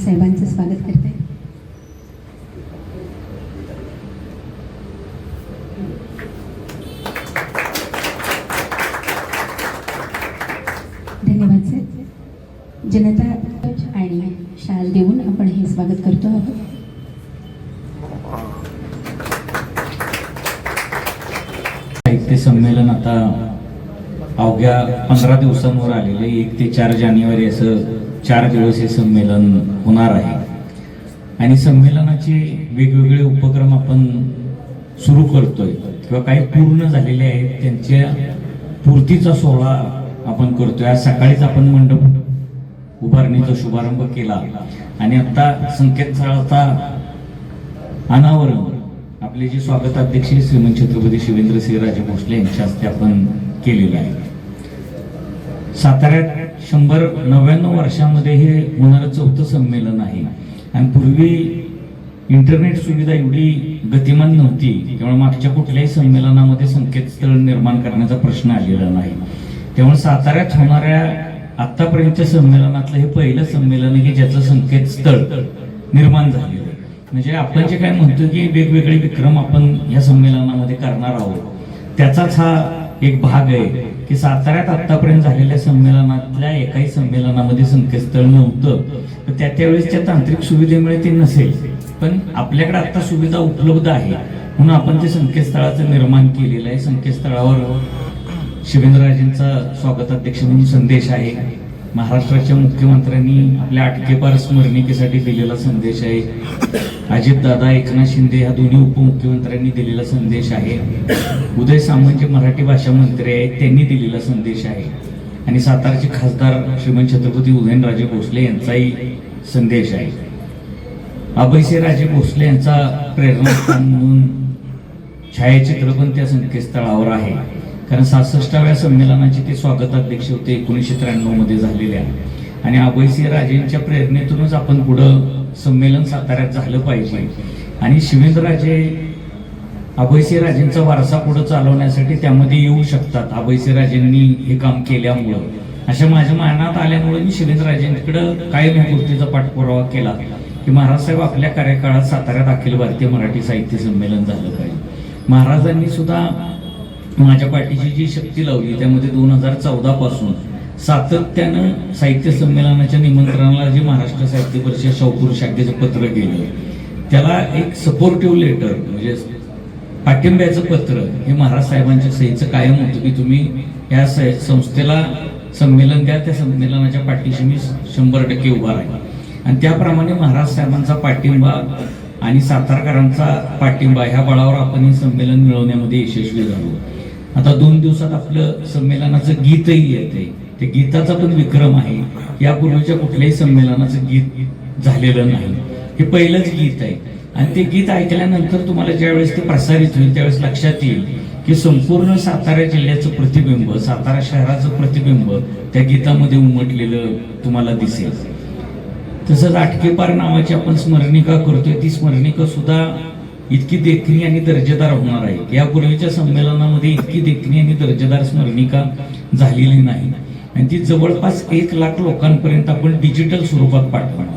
साहेबांचं स्वागत करते. धन्यवाद साहेब. जनता आणि शाल देऊन आपण हे स्वागत करतो आहोत. साहित्य संमेलन आता अवघ्या 15 दिवसांवर आलेले 1 ते 4 जानेवारी असं 4 दिवस हे संमेलन होणार आहे. आणि संमेलनाचे वेगवेगळे उपक्रम आपण सुरू करतोय किंवा काही पूर्ण झालेले आहेत त्यांच्या पूर्तीचा सोहळा आपण करतोय. आज सकाळीच आपण मंडप उभारणीचा शुभारंभ केला आणि आता संकेतस्थळाचा अनावरण आपले जे स्वागताध्यक्ष श्रीमंत छत्रपती शिवेंद्रसिंहराजे भोसले यांच्या हस्ते आपण केलेलं आहे. साताऱ्यात 199 वर्षामध्ये हे होणारं 4थं संमेलन आहे आणि पूर्वी इंटरनेट सुविधा एवढी गतिमान नव्हती त्यामुळे मागच्या कुठल्याही संमेलनामध्ये संकेतस्थळ निर्माण करण्याचा प्रश्न आलेला नाही. त्यामुळे साताऱ्यात होणाऱ्या आतापर्यंतच्या संमेलनातलं हे पहिलं संमेलन आहे की ज्याचं संकेतस्थळ निर्माण झालेलं आहे. म्हणजे आपण जे काय म्हणतो की वेगवेगळे विक्रम आपण या संमेलनामध्ये करणार आहोत त्याचाच हा एक भाग आहे की साताऱ्यात आतापर्यंत झालेल्या संमेलनातल्या एकाही संमेलनामध्ये संकेतस्थळ नव्हतं तर त्यावेळेस त्या तांत्रिक सुविधेमुळे ते नसेल पण आपल्याकडे आता सुविधा उपलब्ध आहे म्हणून आपण ते संकेतस्थळाचं निर्माण केलेलं आहे. संकेतस्थळावर शिवेंद्रराजेंचा स्वागताध्यक्ष म्हणून संदेश आहे. महाराष्ट्राच्या मुख्यमंत्र्यांनी आपल्या अटकेपार स्मरणिकेसाठी दिलेला संदेश आहे. अजितदादा एकनाथ शिंदे ह्या दोन्ही उपमुख्यमंत्र्यांनी दिलेला संदेश आहे. उदय सामंत जे मराठी भाषा मंत्री आहेत त्यांनी दिलेला संदेश आहे आणि सातारचे खासदार श्रीमंत छत्रपती उदयनराजे भोसले यांचाही संदेश आहे. अभयसिंहराजे भोसले यांचा प्रेरणास्थान म्हणून छायाचित्र पण त्या संकेतस्थळावर आहे कारण 66व्या संमेलनाचे ते स्वागताध्यक्ष होते 1993 मध्ये झालेल्या आणि अभयसिंहराजेंच्या प्रेरणेतूनच आपण पुढं संमेलन साताऱ्यात झालं पाहिजे आणि शिवेंद्रराजे अभयसिंहराजेंचा वारसा पुढे चालवण्यासाठी त्यामध्ये येऊ शकतात. अभयसिंहराजेंनी हे काम केल्यामुळं अशा माझ्या मनात आल्यामुळे मी शिवेंद्रराजेंकडे कायम या गोष्टीचा पाठपुरावा केला की महाराज साहेब आपल्या कार्यकाळात साताऱ्यात अखिल भारतीय मराठी साहित्य संमेलन झालं पाहिजे. महाराजांनी सुद्धा माझ्या पाठीची जी शक्ती लावली त्यामध्ये 2014 पासून सातत्यानं साहित्य संमेलनाच्या निमंत्रणाला जे महाराष्ट्र साहित्य परिषद शाहूपुर शाखेचं पत्र गेलं त्याला एक सपोर्टिव्ह लेटर म्हणजे पाठिंब्याचं पत्र हे महाराज साहेबांच्या सहीचं कायम होतं की तुम्ही या संस्थेला संमेलन द्या त्या संमेलनाच्या पाठीशी मी 100% उभा राहील आणि त्याप्रमाणे महाराज साहेबांचा पाठिंबा आणि सातारकरांचा पाठिंबा ह्या बळावर आपण हे संमेलन मिळवण्यामध्ये यशस्वी झालो. आता 2 दिवसात आपलं संमेलनाचं गीतही येते ते गीताचा पण विक्रम आहे. यापूर्वीच्या कुठल्याही संमेलनाचं गीत झालेलं नाही हे पहिलंच गीत आहे आणि ते गीत ऐकल्यानंतर तुम्हाला ज्यावेळेस ते प्रसारित होईल त्यावेळेस लक्षात येईल की संपूर्ण सातारा जिल्ह्याचं प्रतिबिंब सातारा शहराचं प्रतिबिंब त्या गीतामध्ये उमटलेलं तुम्हाला दिसेल. तसंच अटकेपार नावाची आपण स्मरणिका करतोय ती स्मरणिका सुद्धा इतकी देखणी आणि दर्जेदार होणार आहे. यापूर्वीच्या संमेलनामध्ये इतकी देखणी आणि दर्जेदार स्मरणिका झालेली नाही आणि ती जवळपास 1 लाख लोकांपर्यंत आपण डिजिटल स्वरूपात पाठवणार.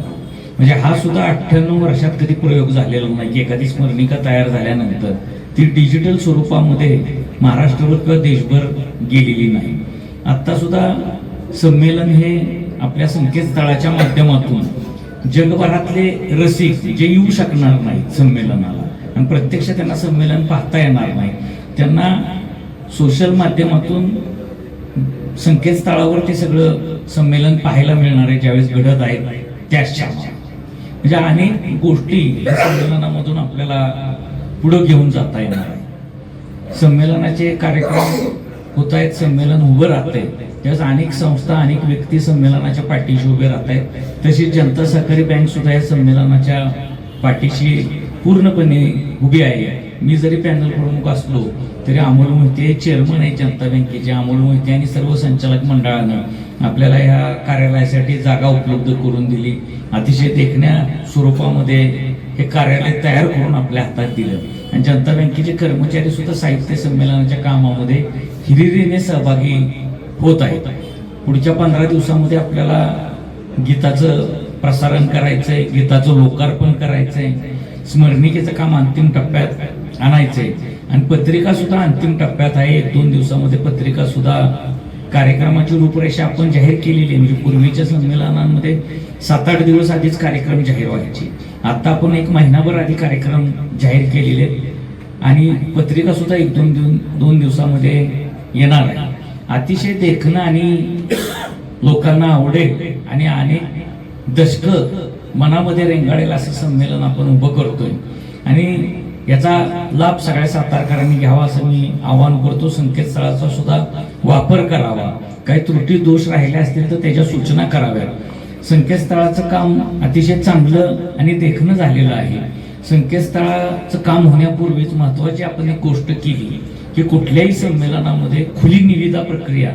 म्हणजे हा सुद्धा 98 वर्षात कधी प्रयोग झालेला नाही की एखादी स्मरणिका तयार झाल्यानंतर ती डिजिटल स्वरूपामध्ये महाराष्ट्रभर किंवा देशभर गेलेली नाही. आता सुद्धा संमेलन हे आपल्या संकेतस्थळाच्या माध्यमातून जगभरातले रसिक जे येऊ शकणार नाहीत संमेलनाला आणि प्रत्यक्ष त्यांना संमेलन पाहता येणार नाही त्यांना सोशल माध्यमातून संकेतस्थळावर ते सगळं संमेलन पाहायला मिळणार आहे ज्यावेळेस घडत आहेत त्याच्या म्हणजे अनेक गोष्टी या संमेलनामधून आपल्याला पुढे घेऊन जाता येणार आहे. संमेलनाचे कार्यक्रम होत आहेत संमेलन उभं राहत आहे त्यावेळेस अनेक संस्था अनेक व्यक्ती संमेलनाच्या पाठीशी उभे राहत आहेत. तशीच जनता सहकारी बँक सुद्धा या संमेलनाच्या पाठीशी पूर्णपणे उभी आहे. मी जरी पॅनल प्रमुख असलो तरी अमोल मोहिते चेअरमन आहे जनता बँकेचे. अमोल मोहिते आणि सर्व संचालक मंडळानं आपल्याला या कार्यालयासाठी जागा उपलब्ध करून दिली. अतिशय देखण्या स्वरूपामध्ये हे कार्यालय तयार करून आपल्या हातात दिलं आणि जनता बँकेचे कर्मचारी सुद्धा साहित्य संमेलनाच्या कामामध्ये हिरिरीने सहभागी होत आहेत. पुढच्या 15 दिवसामध्ये आपल्याला गीताचं प्रसारण करायचंय, गीताचं लोकार्पण करायचंय, स्मरणिकेचं काम अंतिम टप्प्यात आणायचंय आणि पत्रिका सुद्धा अंतिम टप्प्यात आहे. 1-2 दिवसामध्ये पत्रिका सुद्धा, कार्यक्रमाची रूपरेषा आपण जाहीर केलेली आहे. म्हणजे पूर्वीच्या संमेलनांमध्ये 7-8 दिवस आधीच कार्यक्रम जाहीर व्हायचे. आता आपण 1 महिनाभर आधी कार्यक्रम जाहीर केलेले आहेत आणि पत्रिका सुद्धा 1-2 दिवसामध्ये येणार आहे. अतिशय देखणं आणि लोकांना आवडेल आणि अनेक दशक मनामध्ये रेंगाळेल असं संमेलन आपण उभं करतोय आणि याचा लाभ सगळ्या सातारकरांनी घ्यावा असं मी आवाहन करतो. संकेतस्थळाचा सुद्धा वापर करावा. काही त्रुटी दोष राहिले असतील तर त्याच्या सूचना कराव्यात. संकेतस्थळाचं काम अतिशय चांगलं आणि देखणं झालेलं आहे. संकेतस्थळाचं काम होण्यापूर्वीच महत्वाची आपण एक गोष्ट केली की कुठल्याही संमेलनामध्ये खुली निविदा प्रक्रिया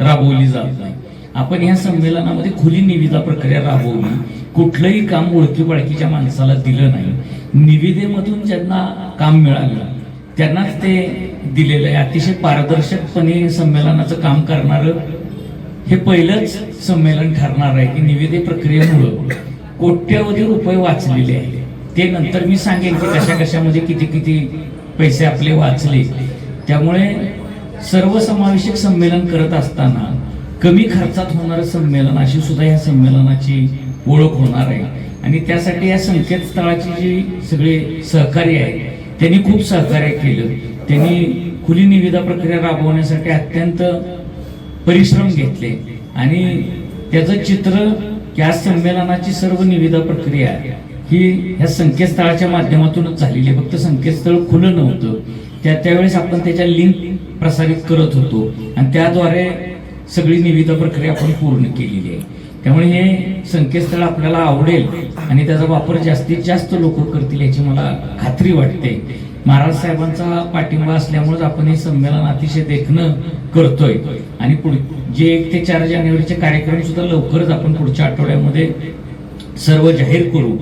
राबवली जात नाही. आपण या संमेलनामध्ये खुली निविदा प्रक्रिया राबवली. कुठलंही काम ओळखी पाळखीच्या माणसाला दिलं नाही. निविदेमधून ज्यांना काम मिळालं त्यांनाच ते दिलेलं आहे. अतिशय पारदर्शकपणे संमेलनाचं काम करणारं हे पहिलंच संमेलन ठरणार आहे की निविदे प्रक्रियेमुळं कोट्यवधी रुपये वाचलेले आहेत. ते नंतर मी सांगेन की कशा कशामध्ये किती किती पैसे आपले वाचले. त्यामुळे सर्वसमावेशक संमेलन करत असताना कमी खर्चात होणारं संमेलन अशी सुद्धा या संमेलनाची ओळख होणार आहे आणि त्यासाठी या संकेतस्थळाची जी सगळे सहकार्य आहे त्यांनी खूप सहकार्य केलं. त्यांनी खुली निविदा प्रक्रिया राबवण्यासाठी अत्यंत परिश्रम घेतले आणि त्याचं चित्र या संमेलनाची सर्व निविदा प्रक्रिया ही या संकेतस्थळाच्या माध्यमातूनच झालेली आहे. फक्त संकेतस्थळ खुलं नव्हतं. त्यावेळेस आपण त्याच्या लिंक प्रसारित करत होतो आणि त्याद्वारे सगळी निविदा प्रक्रिया आपण पूर्ण केलेली आहे. त्यामुळे हे संकेतस्थळ आपल्याला आवडेल आणि त्याचा वापर जास्तीत जास्त लोक करतील याची मला खात्री वाटते. महाराज साहेबांचा पाठिंबा असल्यामुळे आपण हे संमेलन अतिशय देखणं करतोय आणि जे 1 ते 4 जानेवारीचे कार्यक्रम सुद्धा लवकरच आपण पुढच्या आठवड्यामध्ये सर्व जाहीर करू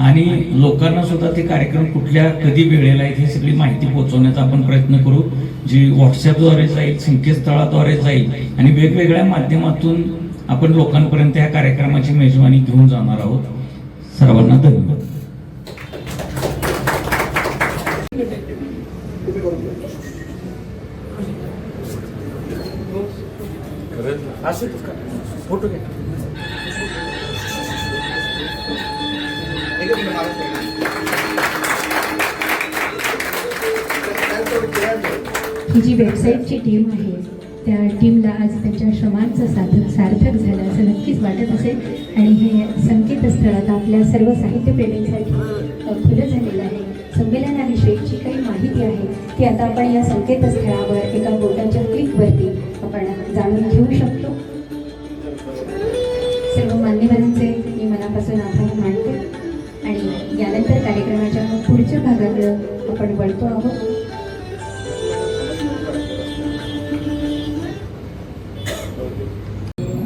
आणि लोकांना सुद्धा ते कार्यक्रम कुठल्या कधी वेळेला आहेत ही सगळी माहिती पोहोचवण्याचा आपण प्रयत्न करू. जी व्हॉट्सअपद्वारे जाईल, संकेतस्थळाद्वारे जाईल आणि वेगवेगळ्या माध्यमातून आपण लोकांपर्यंत या कार्यक्रमाची मेजवानी घेऊन जाणार आहोत. सर्वांना धन्यवाद. फोटो घ्या. ही जी वेबसाईटची टीम आहे त्या टीमला आज त्यांच्या श्रमांचं सार्थक झालं असं नक्कीच वाटत असेल आणि हे संकेतस्थळ आपल्या सर्व साहित्यप्रेमींसाठी खुलं झालेलं आहे. संमेलनाविषयीची काही माहिती आहे ती आता आपण या संकेतस्थळावर एका बोटाच्या क्लिकवरती आपण जाणून घेऊ शकतो. सर्व मान्यवरांचे मी मनापासून आभार मानते आणि यानंतर कार्यक्रमाच्या पुढच्या भागाकडे आपण वळतो आहोत.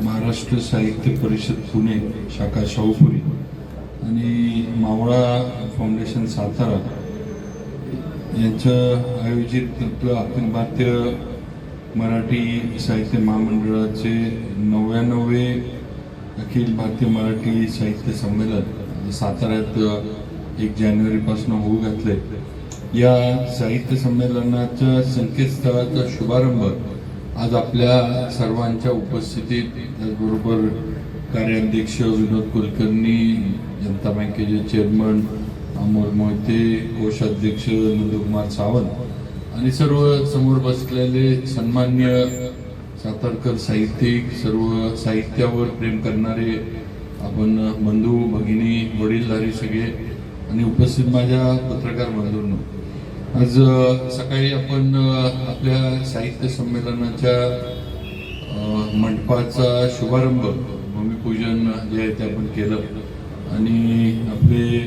महाराष्ट्र साहित्य परिषद पुणे शाखा शाहूपुरी आणि मावळा फाउंडेशन सातारा यांचं आयोजित आपलं अखिल भारतीय मराठी साहित्य महामंडळाचे 99वे अखिल भारतीय मराठी साहित्य संमेलन साताऱ्यात 1 जानेवारीपासून होऊ घातले. या साहित्य संमेलनाच्या संकेतस्थळाचा शुभारंभ आज आपल्या सर्वांच्या उपस्थितीत, त्याचबरोबर कार्याध्यक्ष विनोद कुलकर्णी, जनता बँकेचे चेअरमन अमोल मोहिते, कोषाध्यक्ष नंदकुमार सावंत आणि सर्व समोर बसलेले सन्मान्य सातारकर साहित्यिक, सर्व साहित्यावर प्रेम करणारे आपण बंधू भगिनी, वडीलधारी सगळे आणि उपस्थित माझ्या पत्रकार बंधूंनो, आज सकाळी आपण आपल्या साहित्य संमेलनाच्या मंडपाचा शुभारंभ, भूमिपूजन जे आहे ते आपण केलं आणि आपले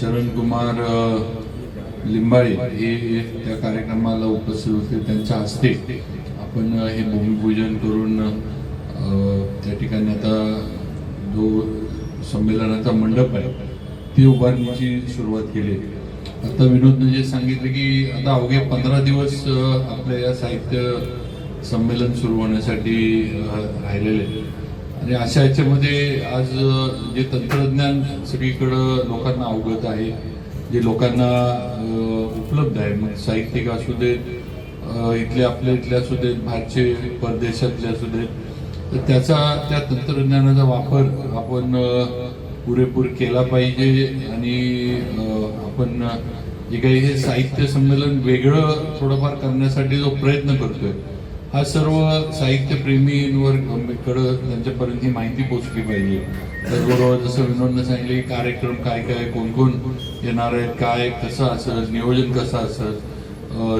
शरणकुमार लिंबाळे हे त्या कार्यक्रमाला उपस्थित होते. त्यांच्या हस्ते आपण हे भूमिपूजन करून त्या ठिकाणी आता जो संमेलनाचा मंडप आहे ती उभारणीची सुरुवात केली. आता विनोदने जे सांगितले की आता अवघे 15 दिवस आपल्या या साहित्य संमेलन सुरू होण्यासाठी राहिलेले आणि अशा याच्यामध्ये आज जे तंत्रज्ञान सगळीकडं लोकांना अवगत आहे, जे लोकांना उपलब्ध आहे, मग साहित्यिक असू देत, इथले असू देत, बाहेरचे परदेशातले असू देत, तर त्या तंत्रज्ञानाचा वापर आपण पुरेपूर केला पाहिजे. आणि आपण जे काही हे साहित्य संमेलन वेगळं थोडंफार करण्यासाठी जो प्रयत्न करतोय, हा सर्व साहित्यप्रेमींवर त्यांच्यापर्यंत ही माहिती पोचली पाहिजे. त्याचबरोबर जसं विनोदनं सांगितलं की कार्यक्रम काय काय, कोण कोण येणार आहेत, काय कसं असेल, नियोजन कसं असेल,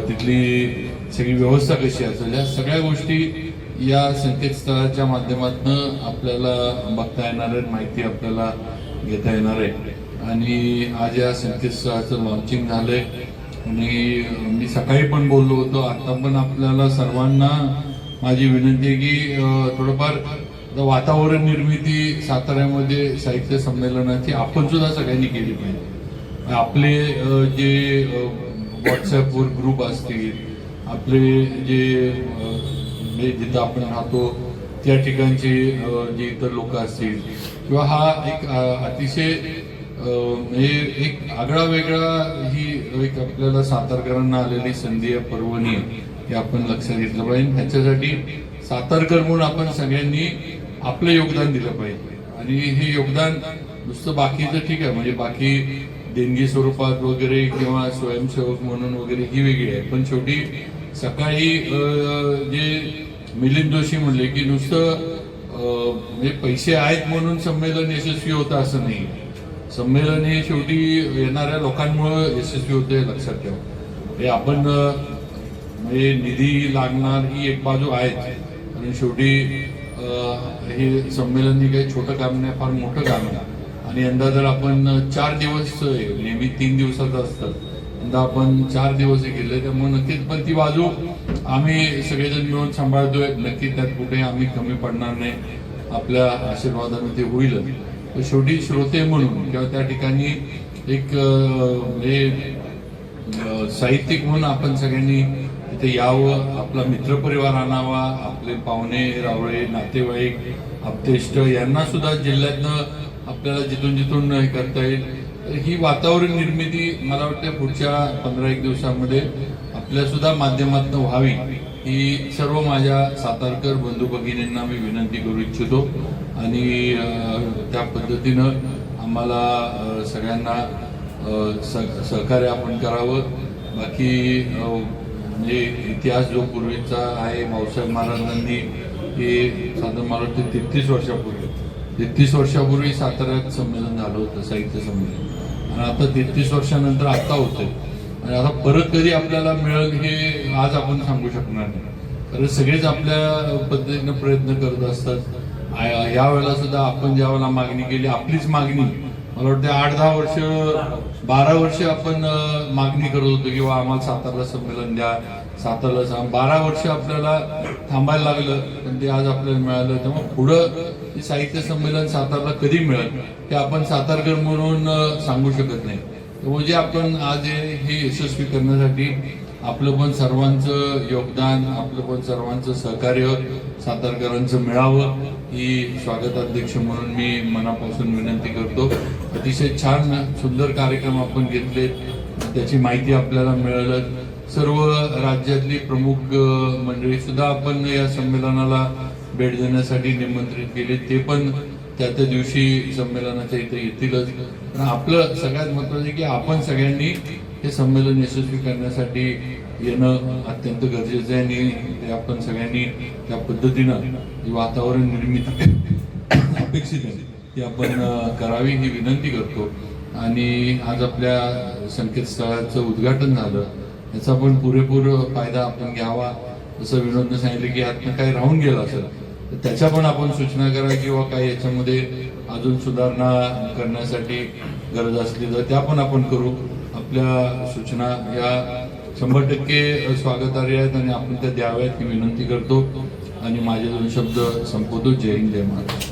तिथली सगळी व्यवस्था कशी असेल, या सगळ्या गोष्टी या संकेतस्थळाच्या माध्यमातून आपल्याला बघता येणार आहेत, माहिती आपल्याला घेता येणार आहे. आणि आज या संकेतस्थळाचं लॉन्चिंग झालंय आणि मी सकाळी पण बोललो होतो, आता पण आपल्याला सर्वांना माझी विनंती आहे की थोडंफार वातावरण निर्मिती साताऱ्यामध्ये साहित्य संमेलनाची आपण सुद्धा सगळ्यांनी केली पाहिजे. आपले जे व्हॉट्सॲपवर ग्रुप असतील, आपले जे जिथं आपण राहतो त्या ठिकाणचे जे इतर लोक असतील, किंवा हा एक अतिशय एक आगळा वेगळा ही एक आपल्याला सातारकरांना आलेली संधी आहे, पर्वणी हे आपण लक्षात घेतलं पाहिजे. ह्याच्यासाठी सातारकर म्हणून आपण सगळ्यांनी आपलं योगदान दिलं पाहिजे. आणि हे योगदान नुसतं बाकीचं ठीक आहे, म्हणजे बाकी देणगी स्वरूपात वगैरे किंवा स्वयंसेवक म्हणून वगैरे ही वेगळी आहे, पण शेवटी सकाळी जे मिलिंद जोशी म्हणले की नुसतं म्हणजे पैसे आहेत म्हणून संमेलन यशस्वी होतं असं नाही. संमेलन हे शेवटी येणाऱ्या लोकांमुळे यशस्वी होते, लक्षात ठेवा. हे आपण म्हणजे निधी लागणार ही एक बाजू आहेच, आणि शेवटी हे संमेलन हे काही छोटं काम नाही, फार मोठं काम आहे. आणि यंदा जर आपण 4 दिवस, नेहमी 3 दिवसाचं असतं, यंदा आपण 4 दिवस हे केले, त्यामुळे नक्कीच पण ती बाजू आम्ही सगळेजण मिळून सांभाळतोय. नक्की त्यात कुठे आम्ही कमी पडणार नाही, आपल्या आशीर्वादाने ते होईलच. शेवटी श्रोते म्हणून किंवा त्या ठिकाणी एक साहित्यिक म्हणून आपण सगळ्यांनी तिथे यावं, आपला मित्रपरिवार आणावा, आपले पाहुणे रावळे नातेवाईक आप्तेष्ट यांना सुद्धा जिल्ह्यातनं आपल्याला जिथून जिथून हे करता येईल. ही वातावरण निर्मिती मला वाटतं पुढच्या 15-1 दिवसांमध्ये आपल्या सुद्धा माध्यमातून व्हावी, ही सर्व माझ्या सातारकर बंधू भगिनींना मी विनंती करू इच्छितो. आणि त्या पद्धतीनं आम्हाला सगळ्यांना सहकार्य आपण करावं. बाकी म्हणजे इतिहास जो पूर्वीचा आहे, भाऊसाहेब महाराजांनी हे साधारण मला वाटतं 33 वर्षापूर्वी साताऱ्यात संमेलन झालं होतं, साहित्य संमेलन. आणि आता 33 वर्षानंतर आता होतंय. आणि आता परत कधी आपल्याला मिळेल हे आज आपण सांगू शकणार नाही, कारण सगळेच आपल्या पद्धतीनं प्रयत्न करत असतात. या वेळेला सुद्धा आपण ज्या वेळेला मागणी केली, आपलीच मागणी मला वाटतं 8-10 वर्ष 12 वर्ष आपण मागणी करत होतो किंवा आम्हाला सातारला संमेलन द्या, सातारला 12 वर्ष आपल्याला थांबायला लागलं, पण ते आज आपल्याला मिळालं. त्यामुळे पुढं साहित्य संमेलन सातारला कधी मिळेल हे आपण सातारकर म्हणून सांगू शकत नाही. म्हणजे आपण आज हे यशस्वी करण्यासाठी आपलं पण सर्वांचं योगदान, आपलं पण सर्वांचं सहकार्य सातारकरांचं मिळावं, ही स्वागताध्यक्ष म्हणून मी मनापासून विनंती करतो. अतिशय छान सुंदर कार्यक्रम आपण घेतलेत, त्याची माहिती आपल्याला मिळालं. सर्व राज्यातली प्रमुख मंडळी सुद्धा आपण या संमेलनाला भेट देण्यासाठी निमंत्रित केले, ते पण त्या दिवशी संमेलनाच्या इथे येतीलच. पण आपलं सगळ्यात महत्त्वाचं की आपण सगळ्यांनी हे संमेलन यशस्वी करण्यासाठी येणं अत्यंत गरजेचं आहे. आणि ते आपण सगळ्यांनी त्या पद्धतीनं जी वातावरण निर्मिती अपेक्षित आहे ती आपण करावी ही विनंती करतो. आणि आज आपल्या संकेतस्थळाचं उद्घाटन झालं, याचा पण पुरेपूर फायदा आपण घ्यावा. जसं विनोदने सांगितलं की यातनं काही राहून गेलं असेल तर त्याच्या पण आपण सूचना करा, किंवा काही याच्यामध्ये अजून सुधारणा करण्यासाठी गरज असली तर त्या पण आपण करू. आपल्या सूचना या 100% स्वागतार्ह आहेत आणि आपण त्या द्याव्यात ही विनंती करतो. आणि माझे 2 शब्द संपवतो. जय हिंद, जय महाराष्ट्र.